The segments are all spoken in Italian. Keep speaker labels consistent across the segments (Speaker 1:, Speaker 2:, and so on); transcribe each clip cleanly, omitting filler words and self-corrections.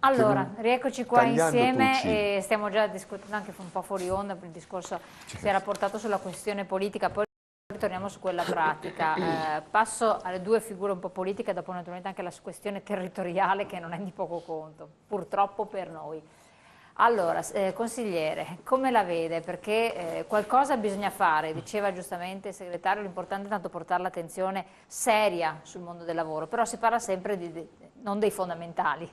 Speaker 1: Allora, rieccoci qua insieme
Speaker 2: tutti.
Speaker 1: e stiamo già discutendo anche un po' fuori onda, il discorso si era portato sulla questione politica, poi ritorniamo su quella pratica. Passo alle due figure un po' politiche, dopo naturalmente anche la questione territoriale che non è di poco conto, purtroppo per noi. Allora, consigliere, come la vede? Perché qualcosa bisogna fare, diceva giustamente il segretario, l'importante è tanto portare l'attenzione seria sul mondo del lavoro, però si parla sempre non dei fondamentali,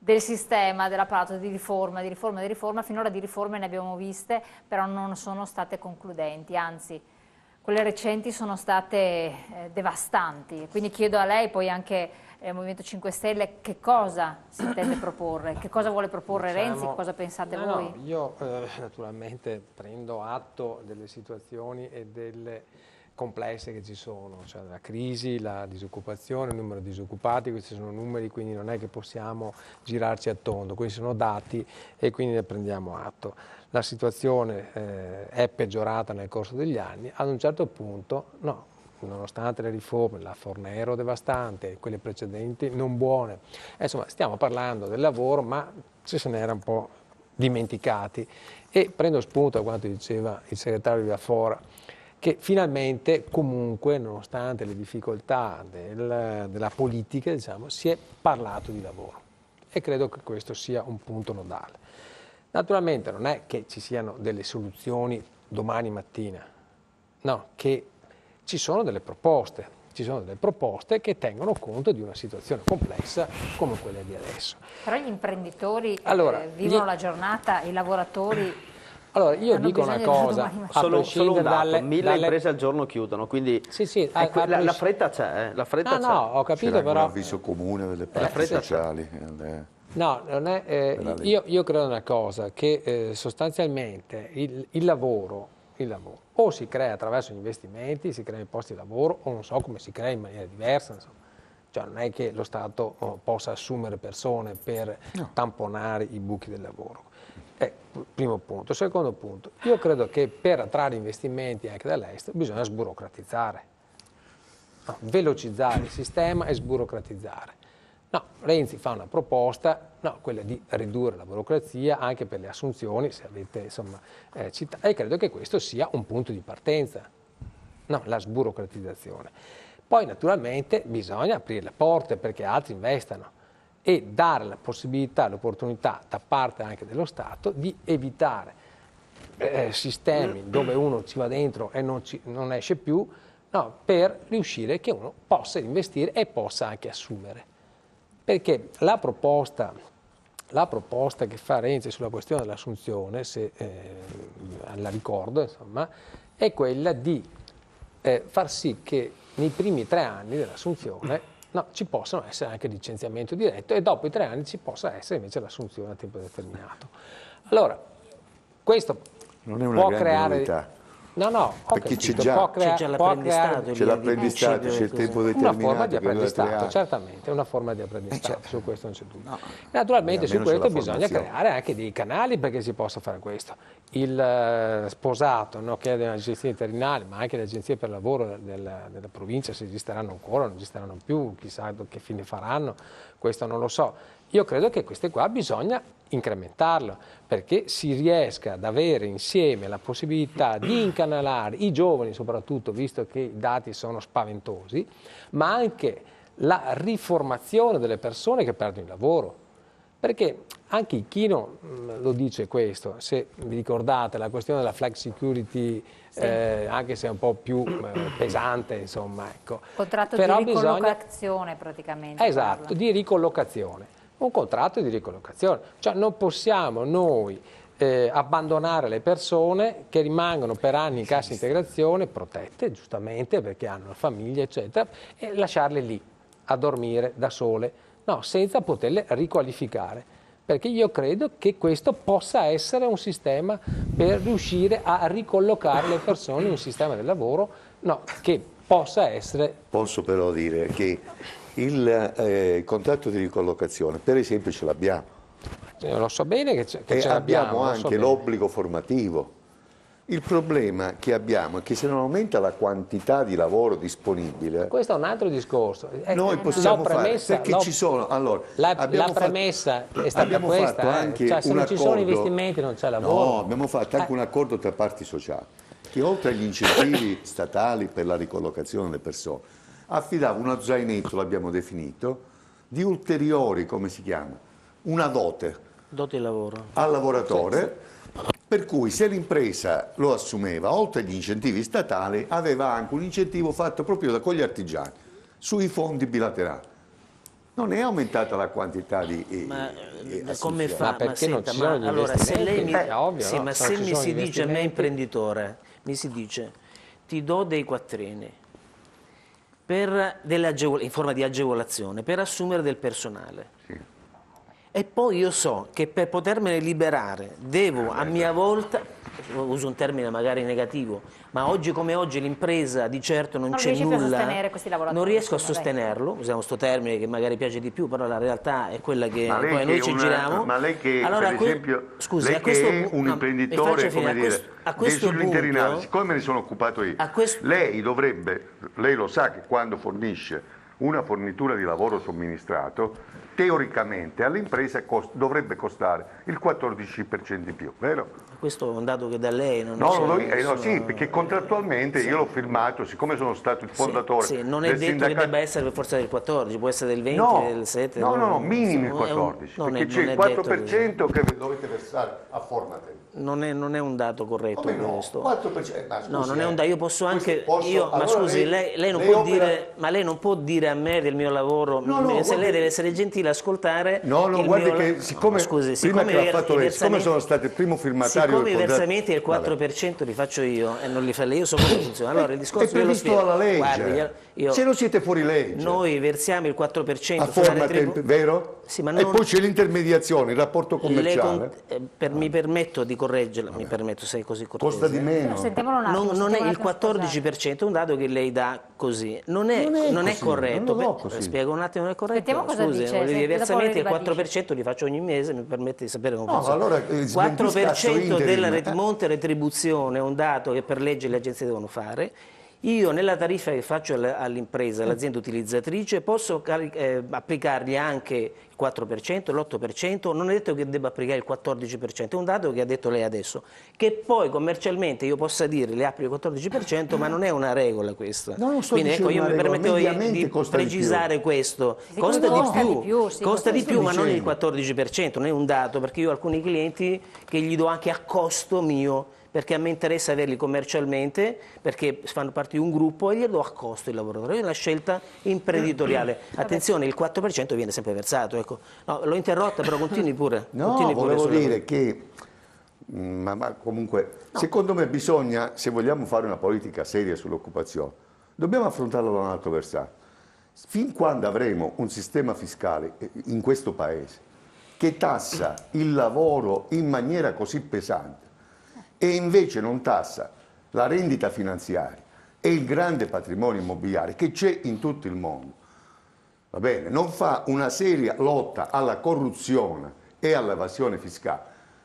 Speaker 1: del sistema, dell'apparato di riforma, finora di riforme ne abbiamo viste, però non sono state concludenti, anzi quelle recenti sono state devastanti, quindi chiedo a lei, poi anche al Movimento 5 Stelle, che cosa si intende proporre, che cosa vuole proporre Renzi, cosa pensate voi?
Speaker 3: No, io naturalmente prendo atto delle situazioni e delle complesse che ci sono, cioè la crisi, la disoccupazione, il numero di disoccupati, questi sono numeri, quindi non è che possiamo girarci a tondo, questi sono dati e quindi ne prendiamo atto. La situazione è peggiorata nel corso degli anni, ad un certo punto no, nonostante le riforme, la Fornero devastante, quelle precedenti non buone, insomma stiamo parlando del lavoro ma ci se ne era un po' dimenticati e prendo spunto da quanto diceva il segretario di Villafora, che finalmente comunque nonostante le difficoltà della politica diciamo, si è parlato di lavoro e credo che questo sia un punto nodale. Naturalmente non è che ci siano delle soluzioni domani mattina, no, che ci sono delle proposte che tengono conto di una situazione complessa come quella di adesso.
Speaker 1: Però gli imprenditori
Speaker 3: la
Speaker 1: vivono la giornata, i lavoratori...
Speaker 3: Allora, io dico una cosa,
Speaker 4: solo un dato, 1000 imprese al giorno chiudono, quindi
Speaker 3: sì,
Speaker 4: la fretta c'è, la fretta c'è.
Speaker 3: No, ho capito,
Speaker 2: c'era
Speaker 3: però...
Speaker 2: un avviso comune delle parti sociali.
Speaker 3: No, non è, io credo una cosa, che sostanzialmente il lavoro o si crea attraverso gli investimenti, si creano i posti di lavoro, o non so come si crea in maniera diversa, insomma. Cioè non è che lo Stato possa assumere persone per tamponare i buchi del lavoro. Primo punto. Secondo punto, io credo che per attrarre investimenti anche dall'estero bisogna sburocratizzare, velocizzare il sistema e sburocratizzare. No, Renzi fa una proposta, quella di ridurre la burocrazia anche per le assunzioni, se avete insomma, citato, e credo che questo sia un punto di partenza, la sburocratizzazione. Poi naturalmente bisogna aprire le porte perché altri investano e dare la possibilità, l'opportunità da parte anche dello Stato di evitare sistemi dove uno ci va dentro e non esce più, per riuscire che uno possa investire e possa anche assumere. Perché la proposta che fa Renzi sulla questione dell'assunzione, se la ricordo, insomma, è quella di far sì che nei primi 3 anni dell'assunzione ci possano essere anche licenziamento diretto e dopo i 3 anni ci possa essere invece l'assunzione a tempo determinato. Allora, questo
Speaker 2: non è una
Speaker 3: può
Speaker 2: grande
Speaker 3: creare...
Speaker 2: novità.
Speaker 3: No,
Speaker 2: perché c'è già
Speaker 4: l'apprendistato,
Speaker 2: c'è l'apprendistato, c'è il tempo determinato.
Speaker 3: Una forma di apprendistato, certamente, una forma di apprendistato, su questo non c'è dubbio. Naturalmente su questo bisogna creare anche dei canali perché si possa fare questo. Il sposato, che è dell'agenzia interinale, ma anche le agenzie per lavoro della provincia, se esisteranno ancora, non esisteranno più, chissà che fine faranno, questo non lo so. Io credo che queste qua bisogna incrementarlo perché si riesca ad avere insieme la possibilità di incanalare i giovani soprattutto, visto che i dati sono spaventosi, ma anche la riformazione delle persone che perdono il lavoro. Perché anche Ichino lo dice questo, se vi ricordate la questione della flex security, anche se è un po' più pesante, insomma. Ecco.
Speaker 1: Contratto di ricollocazione praticamente.
Speaker 3: Esatto, parla. Di ricollocazione. Un contratto di ricollocazione, cioè non possiamo noi abbandonare le persone che rimangono per anni in cassa integrazione, protette giustamente perché hanno una famiglia eccetera, e lasciarle lì a dormire da sole, senza poterle riqualificare, perché io credo che questo possa essere un sistema per riuscire a ricollocare le persone in un sistema del lavoro che possa essere...
Speaker 2: Posso però dire che il contratto di ricollocazione, per esempio, ce l'abbiamo.
Speaker 3: Lo so bene che ce l'abbiamo.
Speaker 2: Abbiamo anche l'obbligo formativo. Il problema che abbiamo è che se non aumenta la quantità di lavoro disponibile,
Speaker 3: questo è un altro discorso.
Speaker 2: noi possiamo fare, perché ci sono, allora,
Speaker 3: la premessa è stata questa,
Speaker 2: anche
Speaker 3: cioè, se non ci sono investimenti non c'è lavoro.
Speaker 2: No, abbiamo fatto anche un accordo tra parti sociali, che oltre agli incentivi statali per la ricollocazione delle persone, affidava uno zainetto, l'abbiamo definito, di ulteriori, come si chiama, una dote
Speaker 5: di lavoro
Speaker 2: al lavoratore, per cui se l'impresa lo assumeva, oltre agli incentivi statali, aveva anche un incentivo fatto proprio con gli artigiani, sui fondi bilaterali. Non è aumentata la quantità di
Speaker 5: come fa?
Speaker 3: Ma perché non ci sono gli
Speaker 5: allora, se lei mi,
Speaker 3: è ovvio,
Speaker 5: sì,
Speaker 3: no?
Speaker 5: ma se mi si dice a me imprenditore, mi si dice ti do dei quattrini in forma di agevolazione per assumere del personale.
Speaker 2: Sì.
Speaker 5: E poi io so che per potermene liberare devo a mia volta, uso un termine magari negativo, ma oggi come oggi l'impresa di certo non c'è nulla,
Speaker 1: sostenere questi lavoratori,
Speaker 5: non riesco a
Speaker 1: insomma,
Speaker 5: sostenerlo, usiamo questo termine che magari piace di più, però la realtà è quella che poi noi ci
Speaker 2: una,
Speaker 5: giriamo.
Speaker 2: Ma lei che,
Speaker 5: allora,
Speaker 2: per esempio,
Speaker 5: scusi,
Speaker 2: lei che è un imprenditore, come dire, sull'interinale, siccome me ne sono occupato io, lei dovrebbe, lei lo sa che quando fornisce una fornitura di lavoro somministrato, teoricamente all'impresa dovrebbe costare il 14% in più, vero?
Speaker 5: Questo è un dato che da lei non
Speaker 2: no, sì, perché contrattualmente io l'ho firmato, siccome sono stato il fondatore
Speaker 5: sì, non è detto che debba essere per forza del 14, può essere del 20, del 7.
Speaker 2: No, minimo il 14, perché c'è il 4% che dovete versare a Formatel.
Speaker 5: Non è un dato corretto questo.
Speaker 2: 4%, ma scusi,
Speaker 5: no, non è un dato, io posso anche
Speaker 2: allora
Speaker 5: ma scusi, lei non può dire, ma lei non può dire a me del mio lavoro, se lei deve essere gentile ascoltare.
Speaker 2: Guardi che siccome prima che l'ha fatto lei, siccome sono stato il primo firmatario,
Speaker 5: siccome i versamenti del 4% li faccio io e non li fa lei, io so come funziona. Allora il discorso
Speaker 2: è previsto dalla legge.
Speaker 5: Guardi,
Speaker 2: se non siete fuori legge.
Speaker 5: Noi versiamo il 4%
Speaker 2: a Formatel, vero?
Speaker 5: Sì, ma
Speaker 2: e poi c'è l'intermediazione, il rapporto commerciale.
Speaker 5: Mi permetto di correggerla, mi permetto, sei così cortese.
Speaker 2: Costa di meno.
Speaker 5: Non è il 14%, è un dato che lei dà così. Non è corretto. Spiego un attimo, non è corretto. Scusi, i versamenti del 4% li faccio ogni mese, mi permette di sapere come funziona.
Speaker 2: Allora,
Speaker 5: 4% della monte retribuzione è un dato che per legge le agenzie devono fare. Io nella tariffa che faccio all'impresa, all'azienda utilizzatrice, posso applicargli anche il 4%, l'8%, non è detto che debba applicare il 14%, è un dato che ha detto lei adesso, che poi commercialmente io possa dire le applico il 14%, ma non è una regola questa.
Speaker 2: Quindi ecco, io mi permettevo
Speaker 5: di precisare questo. Costa di più, ma non il 14%, non è un dato, perché io ho alcuni clienti che gli do anche a costo mio, perché a me interessa averli commercialmente, perché fanno parte di un gruppo e gli do a costo il lavoratore. È una scelta imprenditoriale. Attenzione, il 4% viene sempre versato. Ecco. No, l'ho interrotta, però continui pure.
Speaker 2: Volevo dire che, ma comunque, secondo me bisogna, se vogliamo fare una politica seria sull'occupazione, dobbiamo affrontarla da un altro versante. Fin quando avremo un sistema fiscale in questo Paese che tassa il lavoro in maniera così pesante, e invece non tassa la rendita finanziaria e il grande patrimonio immobiliare che c'è in tutto il mondo, va bene, non fa una seria lotta alla corruzione e all'evasione fiscale,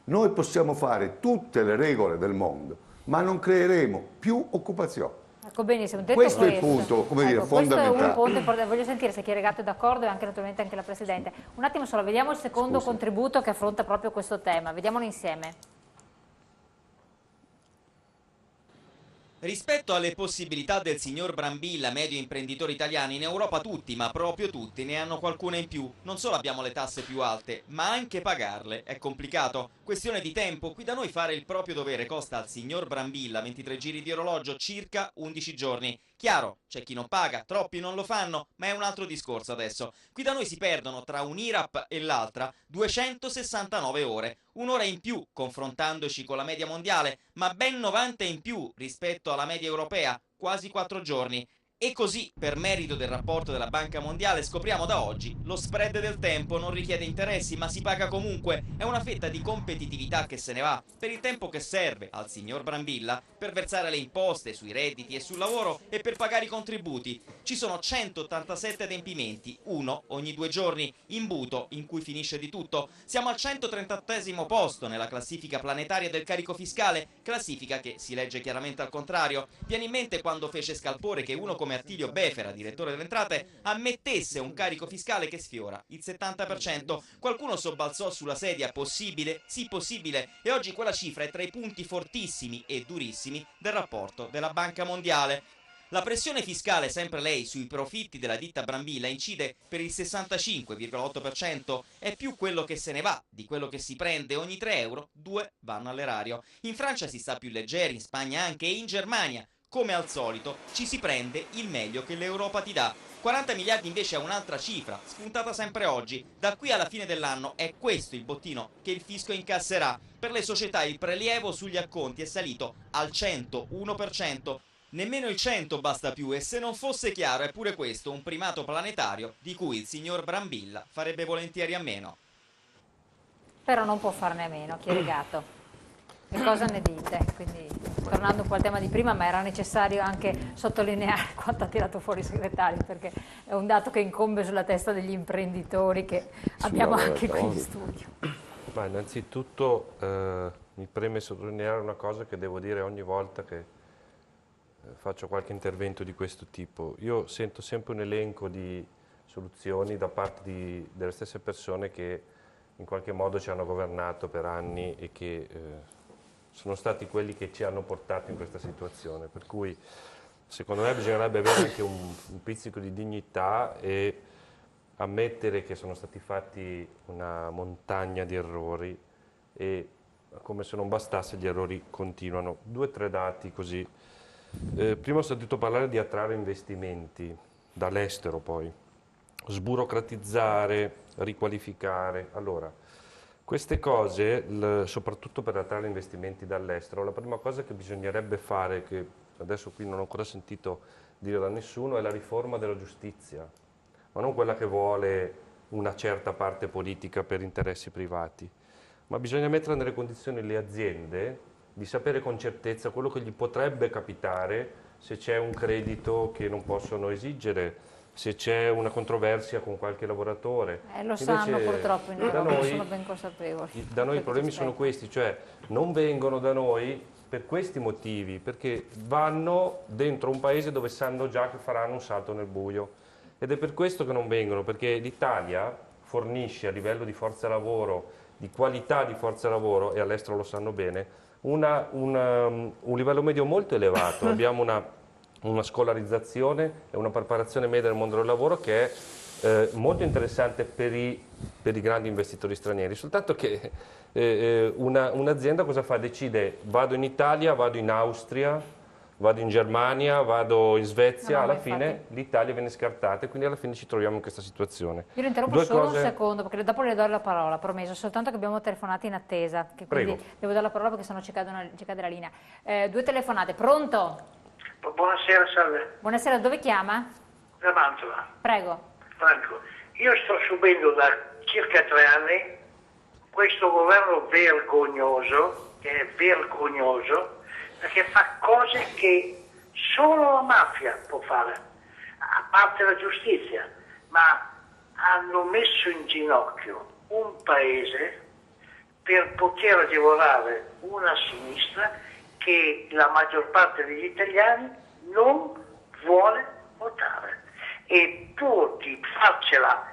Speaker 2: noi possiamo fare tutte le regole del mondo, ma non creeremo più occupazione.
Speaker 1: Ecco, benissimo. Detto
Speaker 2: questo è il punto, come dire, fondamentale.
Speaker 1: Questo è un punto importante. Voglio sentire se chi è legato è d'accordo e anche naturalmente anche la Presidente. Un attimo solo, vediamo il secondo contributo che affronta proprio questo tema. Vediamolo insieme.
Speaker 6: Rispetto alle possibilità del signor Brambilla, medio imprenditore italiano, in Europa tutti, ma proprio tutti, ne hanno qualcuna in più. Non solo abbiamo le tasse più alte, ma anche pagarle. È complicato. Questione di tempo. Qui da noi fare il proprio dovere costa al signor Brambilla, 23 giri di orologio, circa 11 giorni. Chiaro, c'è chi non paga, troppi non lo fanno, ma è un altro discorso adesso. Qui da noi si perdono tra un IRAP e l'altra 269 ore, un'ora in più confrontandoci con la media mondiale, ma ben 90 in più rispetto alla media europea, quasi 4 giorni. E così, per merito del rapporto della Banca Mondiale, scopriamo da oggi: lo spread del tempo non richiede interessi, ma si paga comunque. È una fetta di competitività che se ne va per il tempo che serve al signor Brambilla per versare le imposte sui redditi e sul lavoro e per pagare i contributi. Ci sono 187 adempimenti, uno ogni 2 giorni, imbuto in cui finisce di tutto. Siamo al 138° posto nella classifica planetaria del carico fiscale, classifica che si legge chiaramente al contrario. Viene in mente quando fece scalpore che uno come Attilio Befera, direttore delle entrate, ammettesse un carico fiscale che sfiora il 70%. Qualcuno sobbalzò sulla sedia: possibile? Sì, possibile. E oggi quella cifra è tra i punti fortissimi e durissimi del rapporto della Banca Mondiale. La pressione fiscale, sempre lei, sui profitti della ditta Brambilla incide per il 65,8%, è più quello che se ne va di quello che si prende. Ogni 3 euro, 2 vanno all'erario. In Francia si sta più leggeri, in Spagna anche, e in Germania, come al solito, ci si prende il meglio che l'Europa ti dà. 40 miliardi invece è un'altra cifra, spuntata sempre oggi. Da qui alla fine dell'anno è questo il bottino che il fisco incasserà. Per le società il prelievo sugli acconti è salito al 101%. Nemmeno il 100 basta più, e se non fosse chiaro è pure questo un primato planetario di cui il signor Brambilla farebbe volentieri a meno.
Speaker 1: Però non può farne a meno, Chieregato. Che cosa ne dite? Quindi, tornando un po' al tema di prima, ma era necessario anche sottolineare quanto ha tirato fuori il segretario, perché è un dato che incombe sulla testa degli imprenditori che abbiamo anche qui in studio.
Speaker 7: Ma innanzitutto mi preme sottolineare una cosa che devo dire ogni volta che faccio qualche intervento di questo tipo. Io sento sempre un elenco di soluzioni da parte delle stesse persone che in qualche modo ci hanno governato per anni e che sono stati quelli che ci hanno portato in questa situazione, per cui secondo me bisognerebbe avere anche un pizzico di dignità e ammettere che sono stati fatti una montagna di errori e, come se non bastasse, gli errori continuano. 2 o 3 dati così. Prima ho sentito parlare di attrarre investimenti dall'estero, poi sburocratizzare, riqualificare. Allora, queste cose, soprattutto per attrarre investimenti dall'estero, la prima cosa che bisognerebbe fare, che adesso qui non ho ancora sentito dire da nessuno, è la riforma della giustizia, ma non quella che vuole una certa parte politica per interessi privati, ma bisogna mettere nelle condizioni le aziende di sapere con certezza quello che gli potrebbe capitare se c'è un credito che non possono esigere, se c'è una controversia con qualche lavoratore.
Speaker 1: Lo sanno purtroppo in Europa, sono ben consapevoli.
Speaker 7: Da noi i problemi sono questi, cioè non vengono da noi per questi motivi, perché vanno dentro un paese dove sanno già che faranno un salto nel buio. Ed è per questo che non vengono, perché l'Italia fornisce a livello di forza lavoro, di qualità di forza lavoro, e all'estero lo sanno bene, un livello medio molto elevato. Abbiamo una scolarizzazione e una preparazione media nel mondo del lavoro che è molto interessante per i grandi investitori stranieri, soltanto che un'azienda cosa fa? Decide: vado in Italia, vado in Austria, vado in Germania, vado in Svezia, alla fine l'Italia viene scartata e quindi alla fine ci troviamo in questa situazione.
Speaker 1: Io lo interrompo solo un secondo, perché dopo le do la parola, promesso, soltanto che abbiamo telefonate in attesa, che quindi devo dare la parola perché sennò ci cade la linea. 2 telefonate, pronto?
Speaker 8: Buonasera, salve.
Speaker 1: Buonasera, dove chiama?
Speaker 8: Da Mantova.
Speaker 1: Prego.
Speaker 8: Franco, io sto subendo da circa 3 anni questo governo vergognoso, che è vergognoso, perché fa cose che solo la mafia può fare, a parte la giustizia, ma hanno messo in ginocchio un paese per poter agevolare una sinistra che la maggior parte degli italiani non vuole votare, e pur di farcela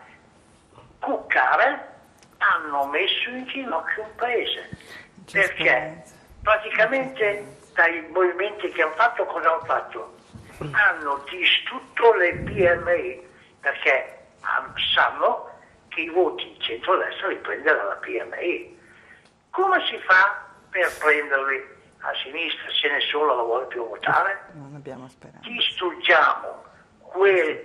Speaker 8: cuccare hanno messo in ginocchio un paese, perché praticamente dai movimenti che hanno fatto, cosa hanno fatto? Hanno distrutto le PMI, perché sanno che i voti di centrodestra li prenderà la PMI. Come si fa per prenderli a sinistra se nessuno la vuole più votare?
Speaker 9: Non abbiamo speranza.
Speaker 8: Distruggiamo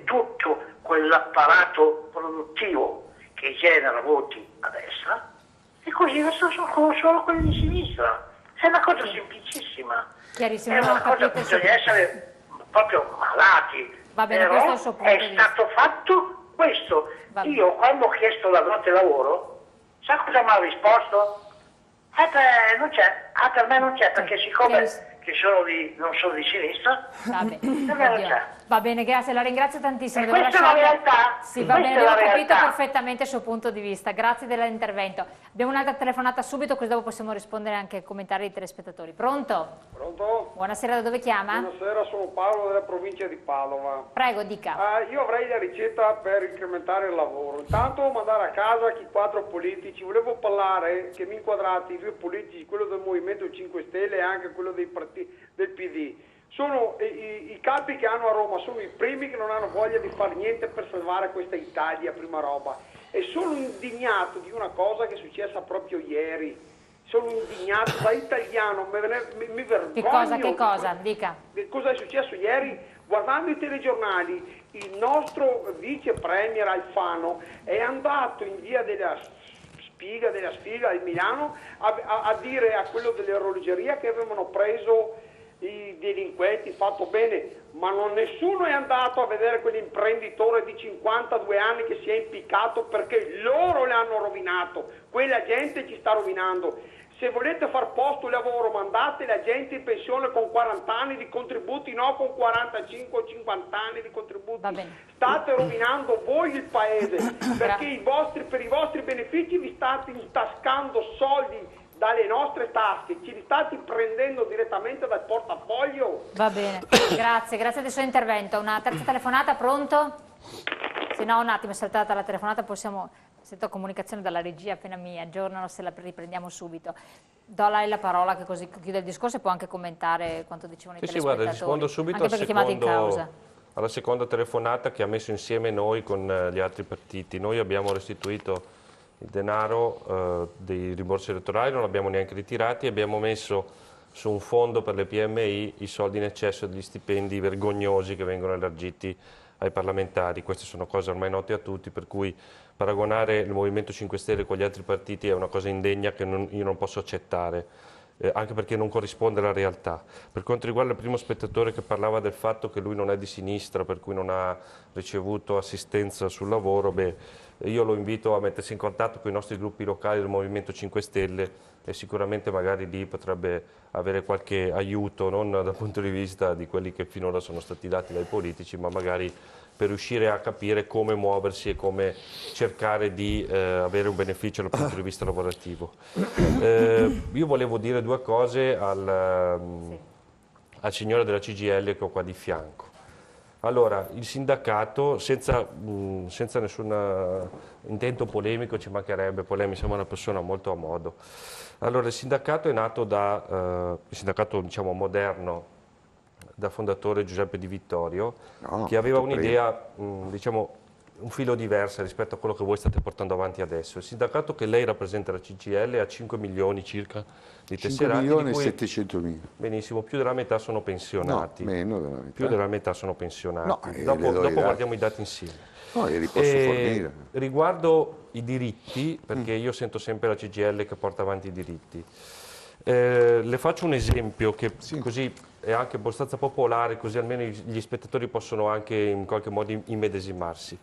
Speaker 8: tutto quell'apparato produttivo che genera voti a destra, e così sono solo quelli di sinistra. È una cosa semplicissima.
Speaker 1: Chiarissimo,
Speaker 8: è una cosa, bisogna essere proprio malati
Speaker 1: Va bene,
Speaker 8: però
Speaker 1: questo è il suo punto
Speaker 8: è
Speaker 1: di vista.
Speaker 8: stato fatto questo.
Speaker 1: Va bene.
Speaker 8: Io quando ho chiesto la notte lavoro, sa cosa mi ha risposto? Non c'è, per me non c'è, perché siccome che non sono di sinistra,
Speaker 1: Va bene.
Speaker 8: per me non c'è.
Speaker 1: Va bene, grazie, la ringrazio tantissimo.
Speaker 8: E
Speaker 1: Devo
Speaker 8: questa è la
Speaker 1: lasciarla-
Speaker 8: realtà.
Speaker 1: Sì, va
Speaker 8: Questa
Speaker 1: bene,
Speaker 8: è la
Speaker 1: abbiamo capito
Speaker 8: realtà.
Speaker 1: perfettamente il suo punto di vista. Grazie dell'intervento. Abbiamo un'altra telefonata subito, così dopo possiamo rispondere anche ai commentari dei telespettatori. Pronto?
Speaker 9: Pronto?
Speaker 1: Buonasera, da dove chiama?
Speaker 9: Buonasera, sono Paolo della provincia di Padova.
Speaker 1: Prego, dica.
Speaker 9: Io avrei la ricetta per incrementare il lavoro. Intanto mandare a casa chi 4 politici. Volevo parlare che mi inquadrate i 2 politici, quello del Movimento 5 Stelle e anche quello del PD. Sono i capi che hanno a Roma, sono i primi che non hanno voglia di fare niente per salvare questa Italia, prima roba. E sono indignato di una cosa che è successa proprio ieri. Sono indignato da italiano, mi vergogno.
Speaker 1: Che cosa? Dica.
Speaker 9: Cosa è successo ieri? Guardando i telegiornali, il nostro vice premier Alfano è andato in via della Sfiga di Milano a dire a quello dell'orologeria che avevano preso i delinquenti, fatto bene, ma nessuno è andato a vedere quell'imprenditore di 52 anni che si è impiccato perché loro le hanno rovinato, quella gente ci sta rovinando. Se volete far posto lavoro, mandate la gente in pensione con 40 anni di contributi, no con 45 o 50 anni di contributi.
Speaker 1: Va bene.
Speaker 9: State rovinando voi il paese, perché per i vostri benefici vi state intascando soldi dalle nostre tasche, ci li state prendendo direttamente dal portafoglio.
Speaker 1: Va bene, grazie del suo intervento. Una terza telefonata, pronto? Se no, un attimo, è saltata la telefonata, possiamo... Sento comunicazione dalla regia, appena mi aggiornano se la riprendiamo subito. Do a lei la parola che così chiude il discorso e può anche commentare quanto dicevano i telespettatori.
Speaker 7: Guarda, rispondo subito
Speaker 1: anche perché chiamate in causa.
Speaker 7: alla seconda telefonata che ha messo insieme noi con gli altri partiti. Noi abbiamo restituito il denaro dei rimborsi elettorali, non l'abbiamo neanche ritirati, abbiamo messo su un fondo per le PMI i soldi in eccesso degli stipendi vergognosi che vengono elargiti ai parlamentari. Queste sono cose ormai note a tutti, per cui paragonare il Movimento 5 Stelle con gli altri partiti è una cosa indegna che io non posso accettare, anche perché non corrisponde alla realtà. Per quanto riguarda il primo spettatore che parlava del fatto che lui non è di sinistra, per cui non ha ricevuto assistenza sul lavoro, io lo invito a mettersi in contatto con i nostri gruppi locali del Movimento 5 Stelle e sicuramente magari lì potrebbe avere qualche aiuto, non dal punto di vista di quelli che finora sono stati dati dai politici, ma magari per riuscire a capire come muoversi e come cercare di avere un beneficio dal punto di vista lavorativo. Io volevo dire 2 cose al signore della CGIL che ho qua di fianco. Allora, il sindacato, senza nessun intento polemico, ci mancherebbe, poi lei mi sembra una persona molto a modo. Allora, il sindacato è nato il sindacato diciamo moderno, da fondatore Giuseppe Di Vittorio, che aveva un'idea, diciamo, un filo diversa rispetto a quello che voi state portando avanti adesso. Il sindacato che lei rappresenta, la CGIL, ha 5 milioni circa di tesserati.
Speaker 2: 5 milioni e 700 mila.
Speaker 7: Benissimo, più della metà sono pensionati.
Speaker 2: No, meno della metà.
Speaker 7: Più della metà sono pensionati.
Speaker 2: No,
Speaker 7: dopo guardiamo i dati insieme.
Speaker 2: No, io li posso fornire.
Speaker 7: Riguardo i diritti, perché io sento sempre la CGIL che porta avanti i diritti, le faccio un esempio che così è anche abbastanza popolare, così almeno gli spettatori possono anche in qualche modo immedesimarsi.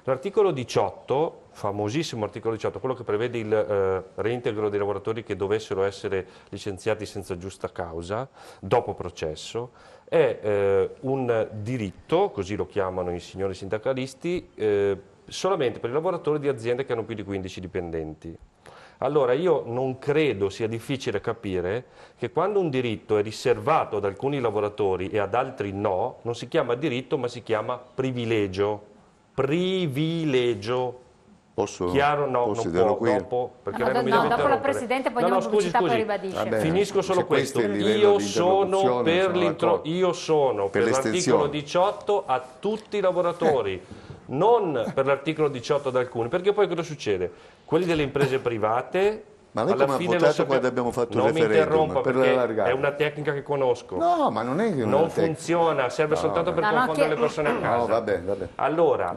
Speaker 7: L'articolo 18, famosissimo articolo 18, quello che prevede il reintegro dei lavoratori che dovessero essere licenziati senza giusta causa, dopo processo, è un diritto, così lo chiamano i signori sindacalisti, solamente per i lavoratori di aziende che hanno più di 15 dipendenti. Allora io non credo sia difficile capire che quando un diritto è riservato ad alcuni lavoratori e ad altri no, non si chiama diritto ma si chiama privilegio. Privilegio.
Speaker 2: Posso?
Speaker 7: Chiaro? No,
Speaker 2: posso
Speaker 7: non può,
Speaker 2: qui?
Speaker 7: dopo, perché
Speaker 1: No,
Speaker 7: lei non mi
Speaker 1: no,
Speaker 7: deve
Speaker 1: dopo la
Speaker 7: interrompere.
Speaker 1: Presidente, poi andiamo in pubblicità, poi ribadisce.
Speaker 2: Vabbè,
Speaker 7: Finisco solo
Speaker 2: se
Speaker 7: questo.
Speaker 2: Io
Speaker 7: sono per l'articolo 18 a tutti i lavoratori, non per l'articolo 18 ad alcuni, perché poi cosa succede? Quelli delle imprese private...
Speaker 2: Ma lei come ha votato quando abbiamo fatto il referendum?
Speaker 7: Non mi interrompa
Speaker 2: per
Speaker 7: perché è una tecnica che conosco.
Speaker 2: No, ma non è che
Speaker 7: non funziona, serve soltanto per confondere le persone a casa.
Speaker 2: No, vabbè.
Speaker 7: Allora,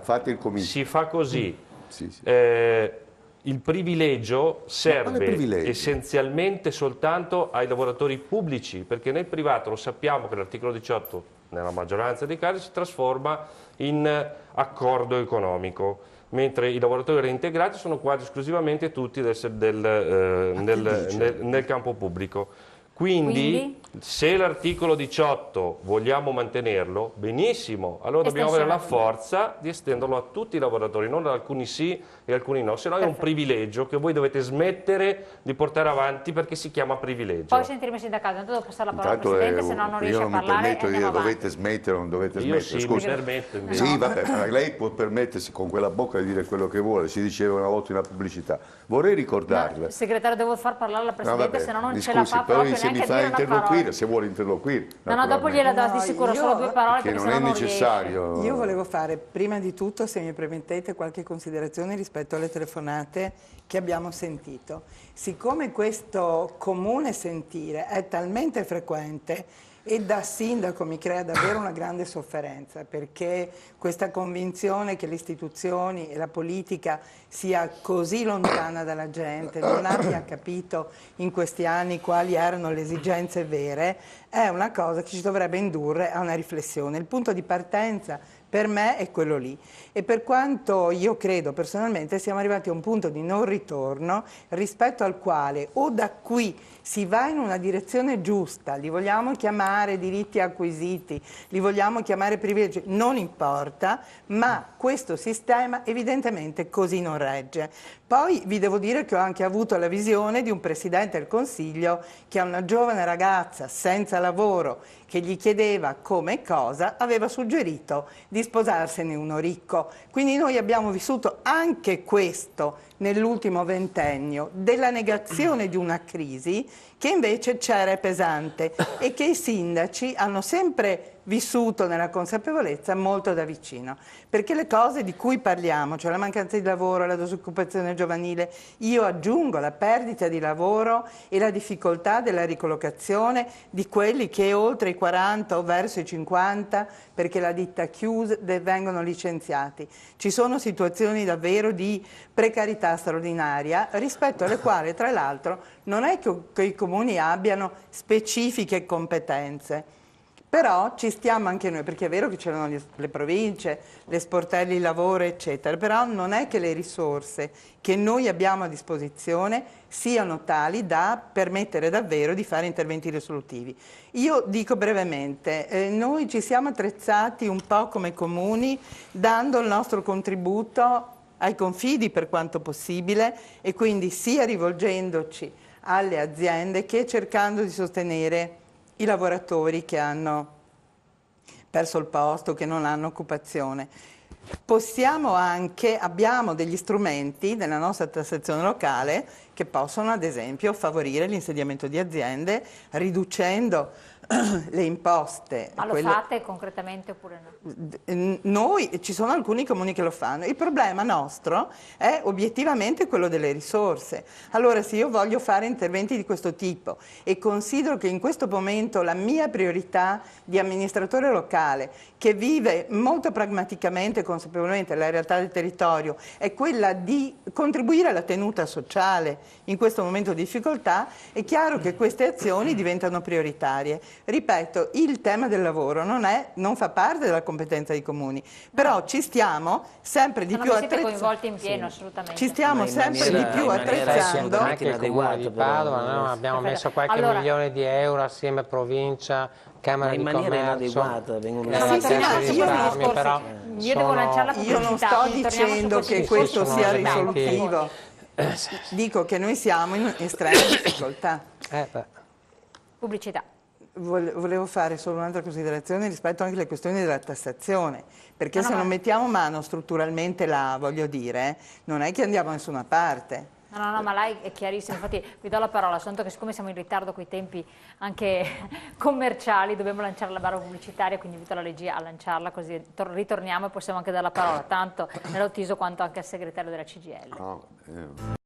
Speaker 7: si fa così.
Speaker 2: Sì.
Speaker 7: Il privilegio serve essenzialmente soltanto ai lavoratori pubblici, perché nel privato lo sappiamo che l'articolo 18 nella maggioranza dei casi si trasforma in accordo economico, mentre i lavoratori reintegrati sono quasi esclusivamente tutti nel campo pubblico. Quindi, se l'articolo 18 vogliamo mantenerlo, benissimo, allora dobbiamo avere la forza di estenderlo a tutti i lavoratori, non ad alcuni sì e alcuni no, se no è un privilegio che voi dovete smettere di portare avanti perché si chiama privilegio.
Speaker 1: Poi sentiremo il sindacato, intanto devo passare la parola al Presidente, se no non riesce a parlare.
Speaker 2: Io non mi permetto di dire
Speaker 1: avanti.
Speaker 2: dovete smettere o non dovete smettere.
Speaker 7: Sì,
Speaker 2: Scusi.
Speaker 7: mi permetto invece.
Speaker 2: Sì, vabbè, ma lei può permettersi con quella bocca di dire quello che vuole, si diceva una volta in una pubblicità. Vorrei ricordarle.
Speaker 1: Segretario, devo far parlare la Presidente, se no non ce
Speaker 2: scusi,
Speaker 1: la fa proprio
Speaker 2: se mi
Speaker 1: neanche
Speaker 2: fa
Speaker 1: dire una
Speaker 2: interloquire,
Speaker 1: parola.
Speaker 2: se vuole interloquire.
Speaker 1: No, dopo gliela do di sicuro solo 2 parole
Speaker 2: che
Speaker 1: perché
Speaker 2: non è
Speaker 1: sennò
Speaker 2: necessario.
Speaker 10: Io volevo fare, prima di tutto, se mi permettete, qualche considerazione rispetto alle telefonate che abbiamo sentito. Siccome questo comune sentire è talmente frequente e da sindaco mi crea davvero una grande sofferenza, perché questa convinzione che le istituzioni e la politica sia così lontana dalla gente, non abbia capito in questi anni quali erano le esigenze vere, è una cosa che ci dovrebbe indurre a una riflessione. Il punto di partenza per me è quello lì, e per quanto io credo personalmente siamo arrivati a un punto di non ritorno rispetto al quale o da qui si va in una direzione giusta, li vogliamo chiamare diritti acquisiti, li vogliamo chiamare privilegi, non importa, ma questo sistema evidentemente così non regge. Poi vi devo dire che ho anche avuto la visione di un Presidente del Consiglio che a una giovane ragazza senza lavoro che gli chiedeva come e cosa, aveva suggerito di sposarsene uno ricco. Quindi noi abbiamo vissuto anche questo nell'ultimo ventennio, della negazione di una crisi che invece c'era e pesante e che i sindaci hanno sempre vissuto nella consapevolezza molto da vicino, perché le cose di cui parliamo, cioè la mancanza di lavoro, la disoccupazione giovanile, io aggiungo la perdita di lavoro e la difficoltà della ricollocazione di quelli che oltre i 40 o verso i 50, perché la ditta chiusa, vengono licenziati. Ci sono situazioni davvero di precarietà straordinaria, rispetto alle quali tra l'altro non è che i comuni abbiano specifiche competenze. Però ci stiamo anche noi, perché è vero che c'erano le province, le sportelli lavoro eccetera, però non è che le risorse che noi abbiamo a disposizione siano tali da permettere davvero di fare interventi risolutivi. Io dico brevemente, noi ci siamo attrezzati un po' come comuni dando il nostro contributo ai confidi per quanto possibile e quindi sia rivolgendoci alle aziende che cercando di sostenere i lavoratori che hanno perso il posto, che non hanno occupazione. Possiamo anche, abbiamo degli strumenti nella nostra tassazione locale che possono ad esempio favorire l'insediamento di aziende riducendo le imposte.
Speaker 1: Ma lo fate concretamente oppure no?
Speaker 10: Noi, ci sono alcuni comuni che lo fanno. Il problema nostro è obiettivamente quello delle risorse. Allora, se io voglio fare interventi di questo tipo e considero che in questo momento la mia priorità di amministratore locale, che vive molto pragmaticamente e consapevolmente la realtà del territorio, è quella di contribuire alla tenuta sociale in questo momento di difficoltà, è chiaro che queste azioni diventano prioritarie. Ripeto, il tema del lavoro non fa parte della competenza dei comuni, però ci stiamo sempre di più attrezzando.
Speaker 1: Siete coinvolti in pieno, assolutamente.
Speaker 10: Ci stiamo sempre di più attrezzando.
Speaker 3: Anche il comune di Padova, no? Abbiamo messo qualche milione di euro assieme a provincia, Camera di Commercio.
Speaker 5: In maniera inadeguata vengono
Speaker 1: io devo lanciare la pubblicità.
Speaker 10: Io non sto dicendo che questo sia risolutivo. Dico che noi siamo in estrema difficoltà.
Speaker 1: Pubblicità.
Speaker 10: Volevo fare solo un'altra considerazione rispetto anche alle questioni della tassazione, perché se non mettiamo mano strutturalmente là, voglio dire, non è che andiamo da nessuna parte.
Speaker 1: No, ma lei è chiarissimo, infatti vi do la parola, soltanto che siccome siamo in ritardo con i tempi anche commerciali dobbiamo lanciare la barra pubblicitaria, quindi invito la regia a lanciarla così ritorniamo e possiamo anche dare la parola tanto nell'Autiso quanto anche al segretario della CGIL.